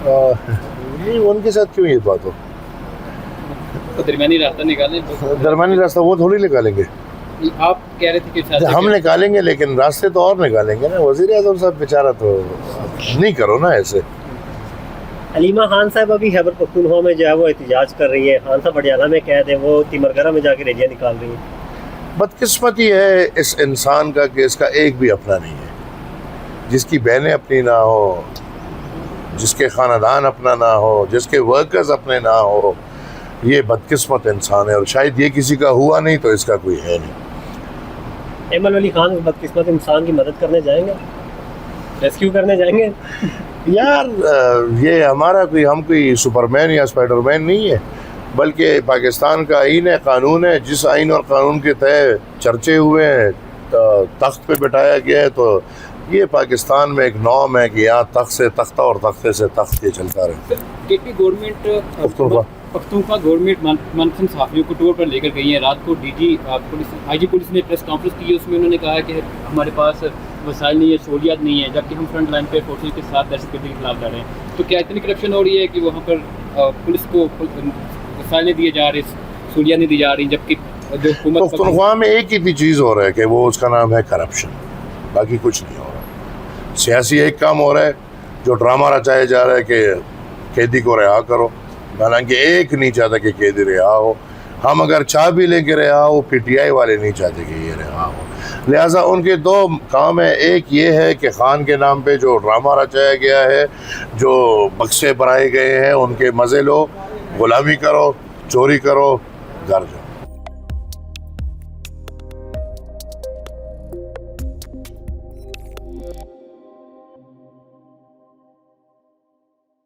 نہیں ان کے ساتھ کیوں یہ بات ہو؟ تو درمیانی راستہ نکالیں. درمیانی راستہ وہ تھوڑی نکالیں گے. آپ کہہ رہے تھے کہ ہم نکالیں گے لیکن راستے تو اور نکالیں گے نا. وزیر اعظم صاحب بیچارہ تو نہیں کرو نا ایسے. حلیمہ خان صاحب ابھی خیبر پختونخوا میں جو ہے وہ احتجاج کر رہی ہیں. خان صاحب پٹیالہ میں قید ہیں, وہ تیمرگرہ میں جا کے ریلیاں نکال رہی ہیں. بدقسمتی ہے اس انسان کا کہ اس کا ایک بھی اپنا نہیں ہے. جس کی بہنیں اپنی نہ ہو, جس کے خاندان اپنا نہ ہو, جس کے ورکرز اپنے نہ ہو, یہ بدقسمت انسان ہے. اور شاید یہ کسی کا ہوا نہیں تو اس کا کوئی ہے نہیں. ایمن علی خان بدقسمت انسان کی مدد کرنے جائیں گے, ریسکیو کرنے جائیں گے؟ یار یہ ہمارا ہم کوئی سپر مین یا اسپائڈر مین نہیں ہے, بلکہ پاکستان کا آئین ہے, قانون ہے. جس آئین اور قانون کے تحت چرچے ہوئے ہیں, تخت پہ بٹھایا گیا ہے, تو یہ پاکستان میں ایک نام ہے کہ یہاں تخت سے تختہ اور تختے سے تخت یہ چلتا رہتا ہے. کے پی گورنمنٹ پختونخوا گورنمنٹ منفرد صحافیوں کو ٹور پر لے کر گئی ہیں. رات کو ڈی جی پولیس آئی جی پولیس نے پریس کانفرنس کی. اس میں انہوں نے کہا کہ ہمارے پاس وسائل نہیں ہے, سہولیات نہیں ہے, جبکہ ہم فرنٹ لائن پہ فورسز کے ساتھ دہشت گردی کے خلاف لڑ رہے ہیں. تو کیا اتنی کرپشن ہو رہی ہے کہ وہاں پر پولیس کو وسائل نہیں دیے جا رہے, سہولیات نہیں دی جا رہی, جبکہ جو حکومت پختونخوا میں ایک ہی چیز ہو رہا ہے کہ وہ اس کا نام ہے کرپشن, باقی کچھ نہیں ہو رہا. سیاسی ایک کام ہو رہا ہے جو ڈرامہ رچایا جا رہا ہے کہ قیدی کو رہا کرو, حالانکہ ایک نہیں چاہتا کہ قیدی رہا ہو. ہم اگر چاہ بھی لیں کہ رہا ہو, پی ٹی آئی والے نہیں چاہتے کہ یہ رہا ہو. لہٰذا ان کے دو کام ہیں. ایک یہ ہے کہ خان کے نام پہ جو ڈرامہ رچایا گیا ہے, جو بکسے بنائے گئے ہیں, ان کے مزے لو, غلامی کرو, چوری کرو, گھر جاؤ.